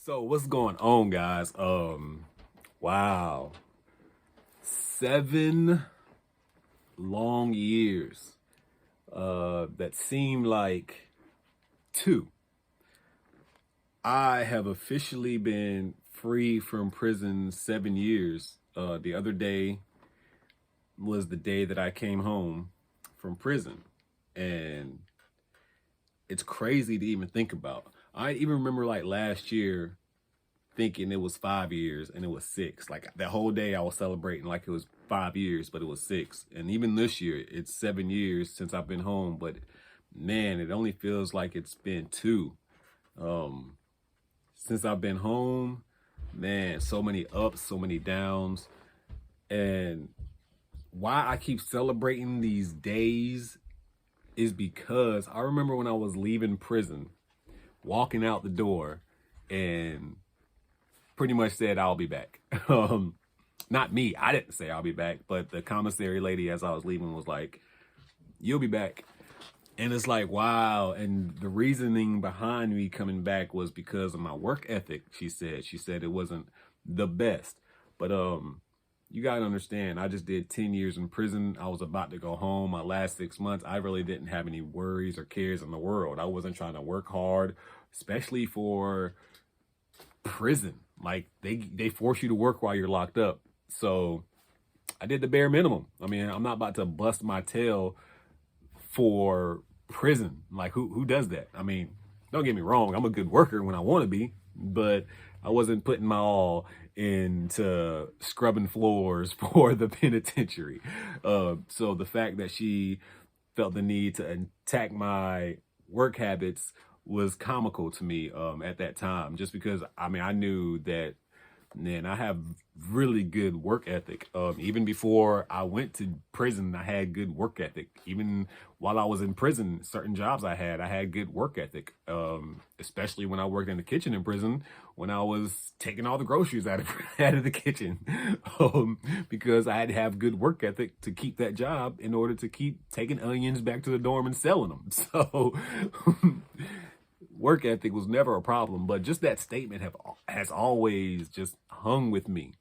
So what's going on, guys? Wow. 7 long years. That seem like 2. I have officially been free from prison 7 years. The other day was the day that I came home from prison. And it's crazy to even think about. I even remember like last year thinking it was 5 years and it was 6. Like that whole day I was celebrating like it was 5 years, but it was 6. And even this year, it's 7 years since I've been home. But man, it only feels like it's been 2. Since I've been home, man, so many ups, so many downs. And why I keep celebrating these days is because I remember when I was leaving prison, walking out the door and pretty much said, I'll be back. Not me, I didn't say I'll be back, but the commissary lady as I was leaving was like, you'll be back. And it's like, wow. And the reasoning behind me coming back was because of my work ethic, she said it wasn't the best. But you gotta understand, I just did 10 years in prison. I was about to go home. My last 6 months, I really didn't have any worries or cares in the world. I wasn't trying to work hard, especially for prison. Like they force you to work while you're locked up. So I did the bare minimum. I mean, I'm not about to bust my tail for prison. Like who does that? I mean, don't get me wrong, I'm a good worker when I want to be, but I wasn't putting my all into scrubbing floors for the penitentiary. So the fact that she felt the need to attack my work habits was comical to me at that time, just because I mean I knew that, man, I have really good work ethic. Even before I went to prison, I had good work ethic. Even while I was in prison, certain jobs I had good work ethic. Especially when I worked in the kitchen in prison, when I was taking all the groceries out of the kitchen, because I had to have good work ethic to keep that job in order to keep taking onions back to the dorm and selling them. So work ethic was never a problem, but just that statement has always just hung with me.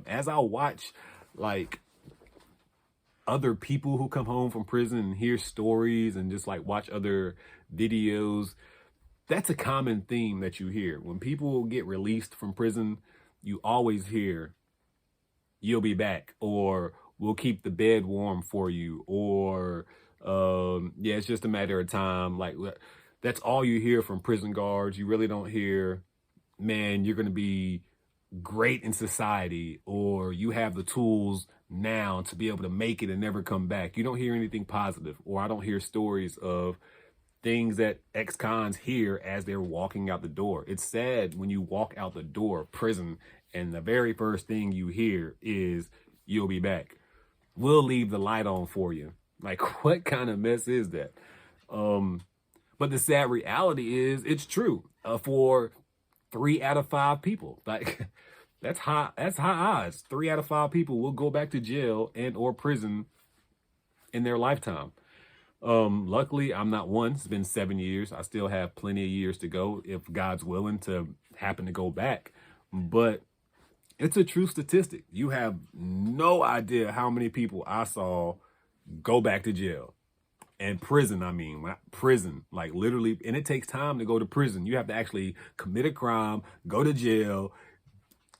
As I watch like other people who come home from prison and hear stories and just like watch other videos, that's a common theme that you hear. When people get released from prison, you always hear, you'll be back, or we'll keep the bed warm for you, or yeah, it's just a matter of time. Like that's all you hear from prison guards. You really don't hear, man, you're going to be great in society, or you have the tools now to be able to make it and never come back. You don't hear anything positive, or I don't hear stories of things that ex-cons hear as they're walking out the door. It's sad when you walk out the door of prison and the very first thing you hear is, you'll be back. We'll leave the light on for you. Like, what kind of mess is that? But the sad reality is it's true for 3 out of 5 people. Like that's high odds. 3 out of 5 people will go back to jail and or prison in their lifetime. Luckily, I'm not one. It's been 7 years. I still have plenty of years to go if God's willing to happen to go back. But it's a true statistic. You have no idea how many people I saw go back to jail. And prison, I mean, prison, like literally, and it takes time to go to prison. You have to actually commit a crime, go to jail,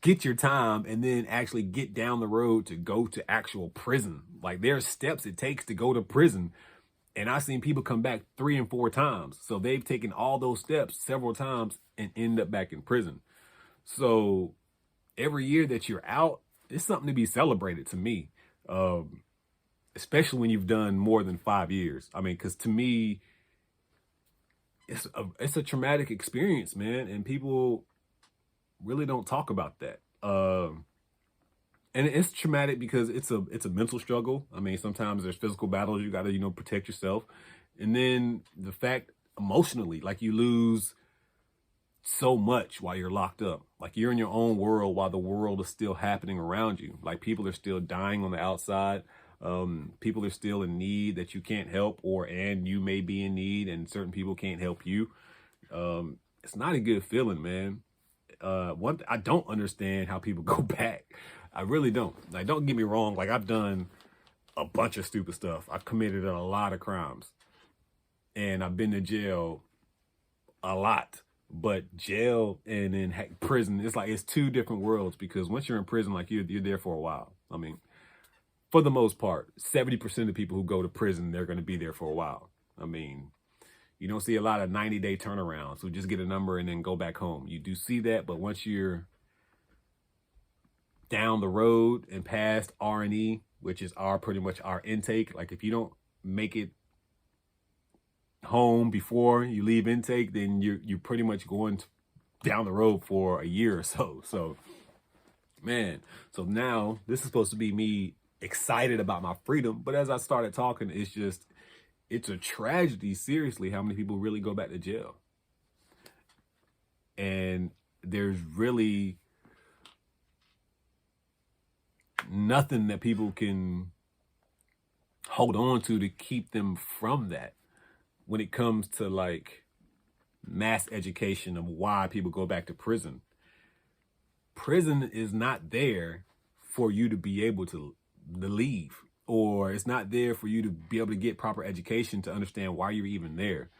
get your time, and then actually get down the road to go to actual prison. Like there are steps it takes to go to prison. And I've seen people come back 3 and 4 times. So they've taken all those steps several times and end up back in prison. So every year that you're out, it's something to be celebrated to me. Especially when you've done more than 5 years. I mean, because to me, it's a traumatic experience, man, and people really don't talk about that. And it's traumatic because it's a mental struggle. I mean, sometimes there's physical battles. You got to, protect yourself. And then the fact emotionally, like you lose so much while you're locked up. Like you're in your own world while the world is still happening around you. Like people are still dying on the outside. People are still in need that you can't help, and you may be in need and certain people can't help you. It's not a good feeling, man. I don't understand how people go back. I really don't. Like, don't get me wrong. Like, I've done a bunch of stupid stuff. I've committed a lot of crimes, and I've been to jail a lot. But jail and then prison, it's like it's two different worlds, because once you're in prison, like you're there for a while. I mean, for the most part, 70% of people who go to prison, they're going to be there for a while. I mean, you don't see a lot of 90-day turnarounds who just get a number and then go back home. You do see that, but once you're down the road and past R&E, which is pretty much our intake, like if you don't make it home before you leave intake, then you're pretty much going down the road for a year or so. So, man, so now this is supposed to be me excited about my freedom, but as I started talking, it's a tragedy, seriously, how many people really go back to jail. And there's really nothing that people can hold on to keep them from that when it comes to like mass education of why people go back to prison. Prison is not there for you to be able to leave, or it's not there for you to be able to get proper education to understand why you're even there.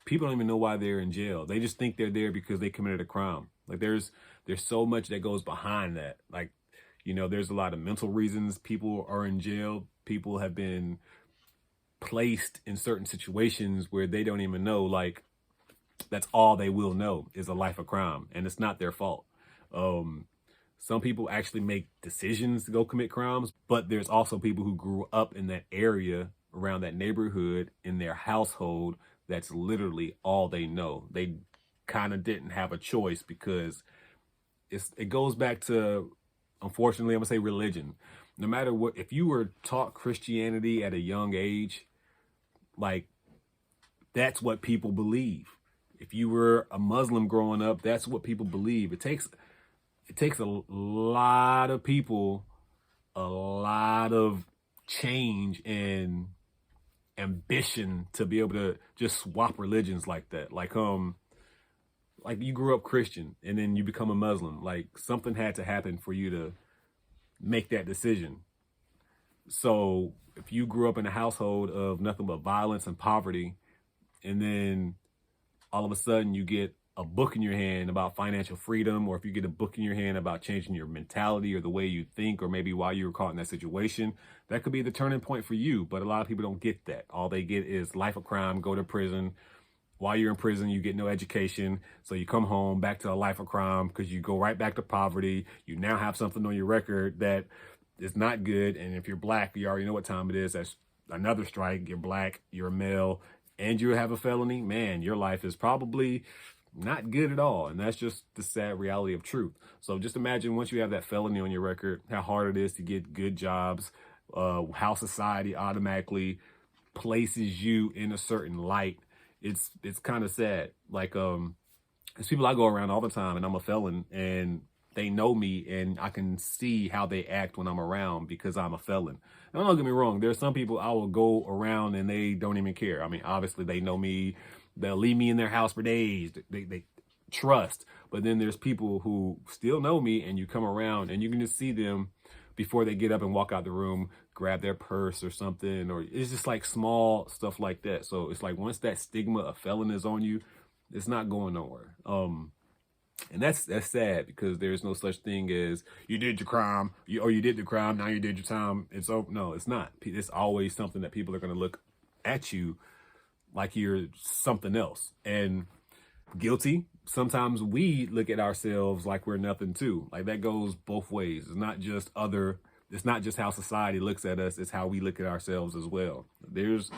People don't even know why they're in jail. They just think they're there because they committed a crime. Like there's so much that goes behind that. Like, you know, there's a lot of mental reasons people are in jail. People have been placed in certain situations where they don't even know, like, that's all they will know is a life of crime, and it's not their fault. Some people actually make decisions to go commit crimes, but there's also people who grew up in that area, around that neighborhood, in their household. That's literally all they know. They kind of didn't have a choice, because it goes back to, unfortunately, I'm gonna say religion. No matter what, if you were taught Christianity at a young age, like, that's what people believe. If you were a Muslim growing up, that's what people believe. It takes a lot of people, a lot of change and ambition to be able to just swap religions like that. Like you grew up Christian and then you become a Muslim. Like, something had to happen for you to make that decision. So if you grew up in a household of nothing but violence and poverty, and then all of a sudden you get a book in your hand about financial freedom, or if you get a book in your hand about changing your mentality or the way you think, or maybe while you were caught in that situation, that could be the turning point for you. But a lot of people don't get that. All they get is life of crime, go to prison. While you're in prison, you get no education. So you come home back to a life of crime, because you go right back to poverty. You now have something on your record that is not good. And if you're black, you already know what time it is. That's another strike. You're black, you're a male, and you have a felony. Man, your life is probably not good at all. And that's just the sad reality of truth. So just imagine, once you have that felony on your record, how hard it is to get good jobs, how society automatically places you in a certain light. It's kind of sad. Like, there's people I go around all the time, and I'm a felon, and they know me, and I can see how they act when I'm around, because I'm a felon. And don't get me wrong, there's some people I will go around and they don't even care. I mean, obviously they know me. They'll leave me in their house for days. They trust. But then there's people who still know me, and you come around and you can just see them before they get up and walk out the room, grab their purse or something, or it's just like small stuff like that. So it's like, once that stigma of felon is on you, it's not going nowhere. And that's sad, because there's no such thing as you did your crime, you did the crime, now you did your time. No, it's not. It's always something that people are going to look at you like you're something else. And guilty, sometimes we look at ourselves like we're nothing too. Like, that goes both ways. It's not just how society looks at us, it's how we look at ourselves as well. There's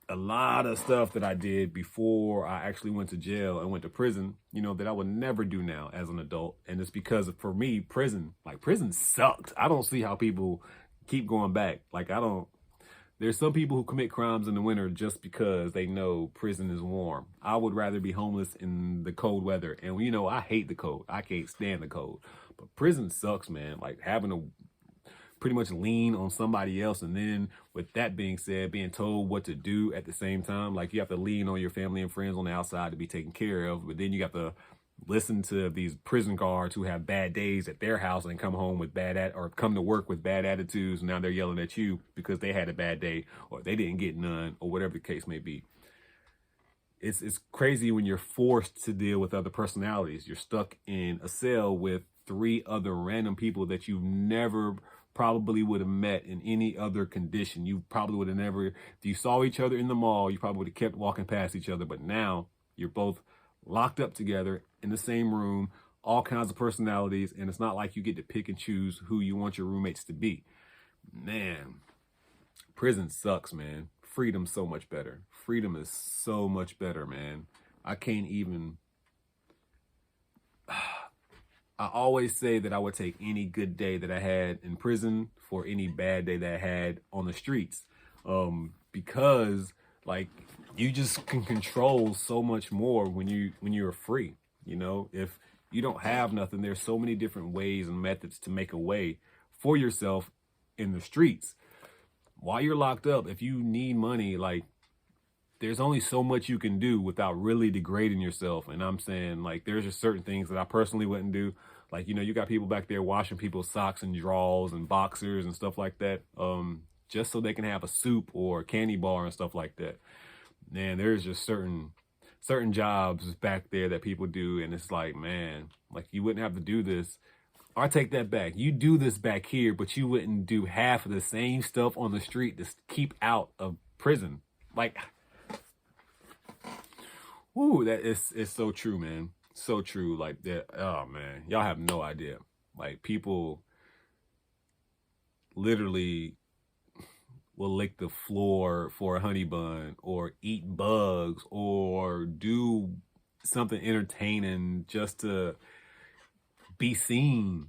a lot of stuff that I did before I actually went to jail and went to prison, that I would never do now as an adult. And it's because, for me, prison sucked. I don't see how people keep going back. Like, there's some people who commit crimes in the winter just because they know prison is warm. I would rather be homeless in the cold weather. And, I hate the cold. I can't stand the cold. But prison sucks, man. Like, having to pretty much lean on somebody else. And then, with that being said, being told what to do at the same time. Like, you have to lean on your family and friends on the outside to be taken care of. But then you got to listen to these prison guards who have bad days at their house and come home with or come to work with bad attitudes. And now they're yelling at you because they had a bad day or they didn't get none or whatever the case may be. It's crazy when you're forced to deal with other personalities. You're stuck in a cell with 3 other random people that you've never probably would have met in any other condition. You probably would have never, if you saw each other in the mall, you probably would have kept walking past each other. But now you're both locked up together in the same room, all kinds of personalities. And it's not like you get to pick and choose who you want your roommates to be. Man, prison sucks, man. Freedom's so much better. Freedom is so much better, man. I can't even... I always say that I would take any good day that I had in prison for any bad day that I had on the streets. Because like you just can control so much more when you're free. You know, if you don't have nothing, there's so many different ways and methods to make a way for yourself in the streets. While you're locked up, if you need money, like there's only so much you can do without really degrading yourself. And I'm saying, like, there's just certain things that I personally wouldn't do. Like, you know, you got people back there washing people's socks and drawers and boxers and stuff like that, just so they can have a soup or a candy bar and stuff like that. Man, there's just certain jobs back there that people do. And it's like, man, like you wouldn't have to do this. I take that back. You do this back here, but you wouldn't do half of the same stuff on the street to keep out of prison. Like, ooh, that is so true, man. So true. Like that. Oh man, y'all have no idea. Like people literally will lick the floor for a honey bun or eat bugs or do something entertaining just to be seen.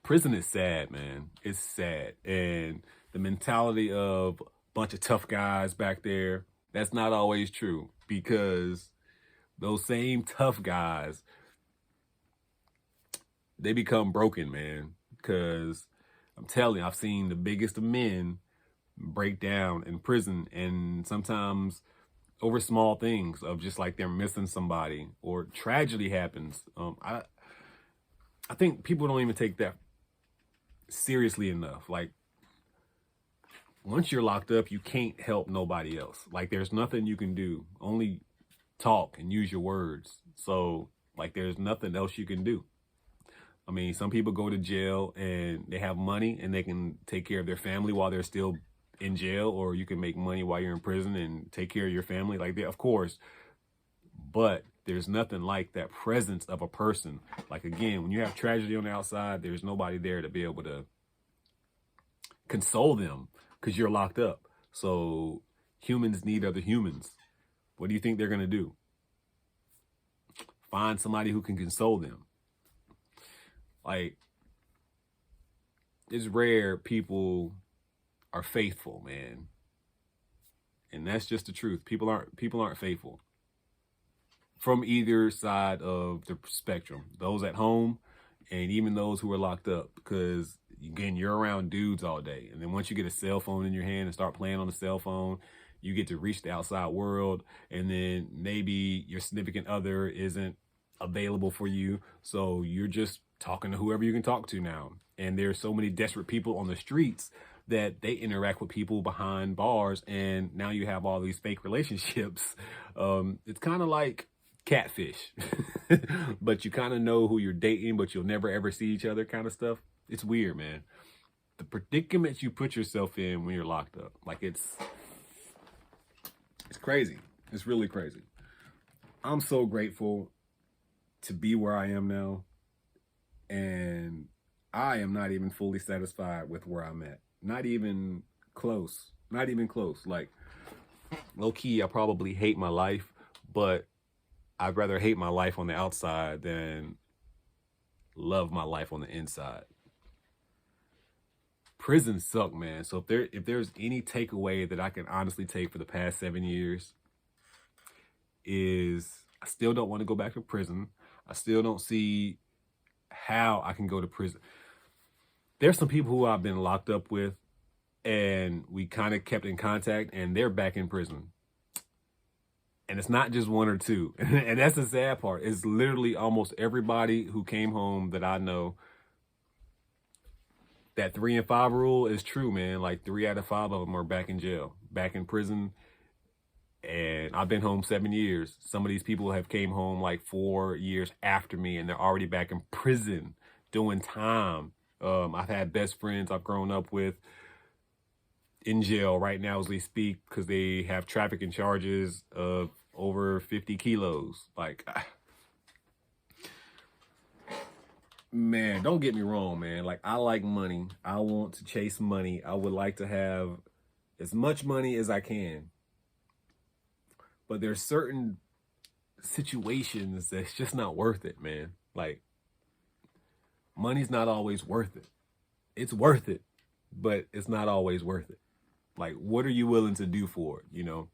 Prison is sad, man. It's sad. And the mentality of a bunch of tough guys back there, that's not always true, because those same tough guys, they become broken, man. Because I'm telling you, I've seen the biggest of men break down in prison, and sometimes over small things of just like they're missing somebody or tragedy happens. I think people don't even take that seriously enough. Like once you're locked up, you can't help nobody else. Like there's nothing you can do, only talk and use your words. So like there's nothing else you can do. I mean, some people go to jail and they have money and they can take care of their family while they're still in jail, or you can make money while you're in prison and take care of your family. Like that, of course, but there's nothing like that presence of a person. Like again, when you have tragedy on the outside, there's nobody there to be able to console them because you're locked up. So humans need other humans. What do you think they're going to do? Find somebody who can console them. Like, it's rare people are faithful, man. And that's just the truth. People aren't faithful from either side of the spectrum. Those at home and even those who are locked up, because again, you're around dudes all day. And then once you get a cell phone in your hand and start playing on the cell phone, you get to reach the outside world. And then maybe your significant other isn't available for you. So you're just talking to whoever you can talk to now. And there's so many desperate people on the streets that they interact with people behind bars, and now you have all these fake relationships. It's kind of like catfish, but you kind of know who you're dating, but you'll never ever see each other kind of stuff. It's weird, man. The predicaments you put yourself in when you're locked up, like it's crazy. It's really crazy. I'm so grateful to be where I am now, and I am not even fully satisfied with where I'm at. Not even close. Not even close. Like, low key, I probably hate my life, but I'd rather hate my life on the outside than love my life on the inside. Prison suck, man. So if there's any takeaway that I can honestly take for the past 7 years, is I still don't want to go back to prison. I still don't see how I can go to prison. There's some people who I've been locked up with and we kind of kept in contact and they're back in prison. And it's not just one or two. And that's the sad part. It's literally almost everybody who came home that I know. That 3 and 5 rule is true, man. Like 3 out of 5 of them are back in jail, back in prison. And I've been home 7 years. Some of these people have came home like 4 years after me, and they're already back in prison doing time. I've had best friends I've grown up with in jail right now as we speak because they have trafficking charges of over 50 kilos. Like, man, don't get me wrong, man. Like, I like money. I want to chase money. I would like to have as much money as I can. But there's certain situations that's just not worth it, man. Like, money's not always worth it. It's worth it, but it's not always worth it. Like, what are you willing to do for it? You know,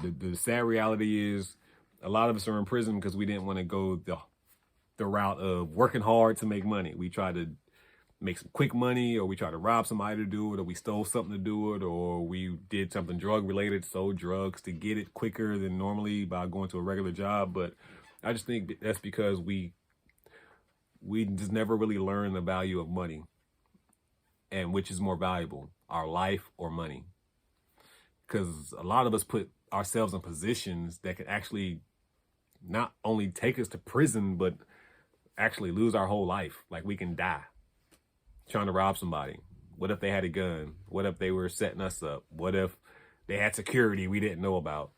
the sad reality is a lot of us are in prison because we didn't want to go the route of working hard to make money. We tried to make some quick money, or we tried to rob somebody to do it, or we stole something to do it, or we did something drug related, sold drugs to get it quicker than normally by going to a regular job. But I just think that's because we just never really learned the value of money, and which is more valuable, our life or money. Because a lot of us put ourselves in positions that could actually not only take us to prison, but actually lose our whole life. Like, we can die trying to rob somebody. What if they had a gun? What if they were setting us up? What if they had security we didn't know about?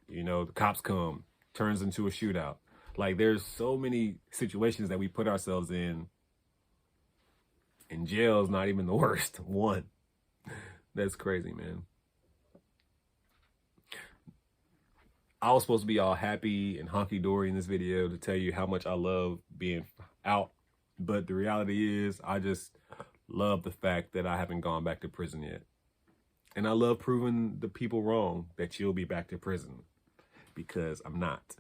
You know, the cops come, turns into a shootout. Like, there's so many situations that we put ourselves in, and jail is not even the worst one. That's crazy, man. I was supposed to be all happy and honky-dory in this video to tell you how much I love being out. But the reality is, I just love the fact that I haven't gone back to prison yet. And I love proving the people wrong that you'll be back to prison, because I'm not.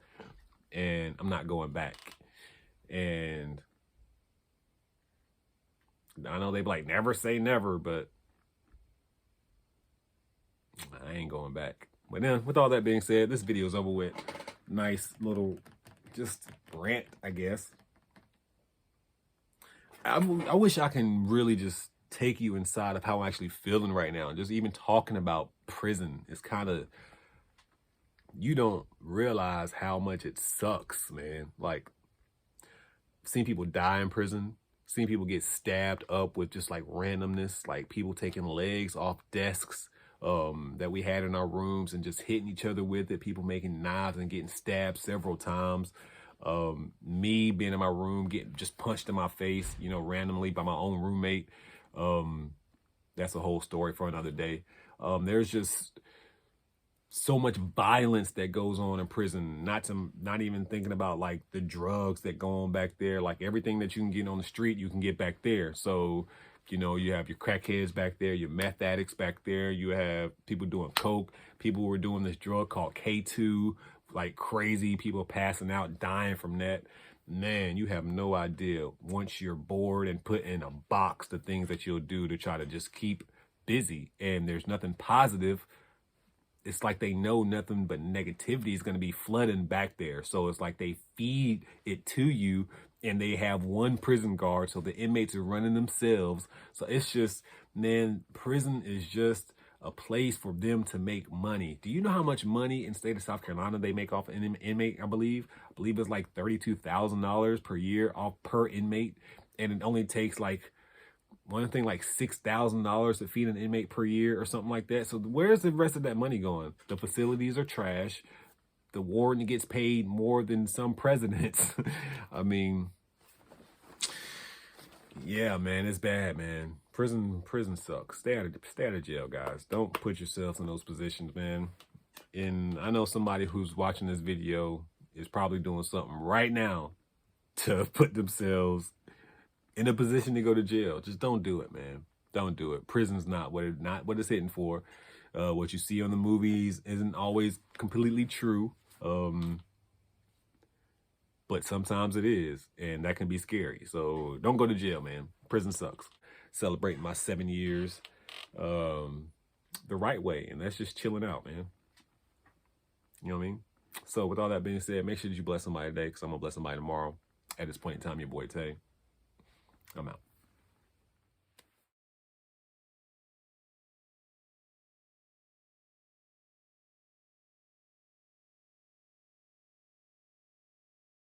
And I'm not going back. And I know they be like, never say never, but I ain't going back. But then, with all that being said, this video is over with. Nice little just rant, I guess. I wish I can really just take you inside of how I'm actually feeling right now. Just even talking about prison is kind of, you don't realize how much it sucks, man. Like, I've seen people die in prison, seen people get stabbed up with just like randomness, like people taking legs off desks that we had in our rooms and just hitting each other with it, people making knives and getting stabbed several times. Me being in my room, getting just punched in my face, you know, randomly by my own roommate. That's a whole story for another day. There's just so much violence that goes on in prison, not even thinking about like the drugs that go on back there. Like, everything that you can get on the street, you can get back there. So, you know, you have your crackheads back there, your meth addicts back there, you have people doing coke, people were doing this drug called K2, like crazy, people passing out, dying from that. Man, you have no idea, once you're bored and put in a box, the things that you'll do to try to just keep busy. And there's nothing positive. It's like they know nothing but negativity is going to be flooding back there. So it's like they feed it to you, and they have one prison guard, so the inmates are running themselves. So it's just, man, prison is just a place for them to make money. Do you know how much money in the state of South Carolina they make off an inmate? I believe it's like $32,000 per year off per inmate. And it only takes like, one thing, like $6,000 to feed an inmate per year or something like that. So where's the rest of that money going? The facilities are trash. The warden gets paid more than some presidents. I mean, yeah, man, it's bad, man. Prison sucks. Stay out of jail, guys. Don't put yourselves in those positions, man. And I know somebody who's watching this video is probably doing something right now to put themselves in a position to go to jail. Just don't do it, man. Don't do it. Prison's not what it's hitting for. What you see on the movies isn't always completely true. But sometimes it is, and that can be scary. So don't go to jail, man. Prison sucks. Celebrating my 7 years the right way, and that's just chilling out, man. You know what I mean? So with all that being said, make sure that you bless somebody today, because I'm going to bless somebody tomorrow. At this point in time, your boy Tay. I'm out.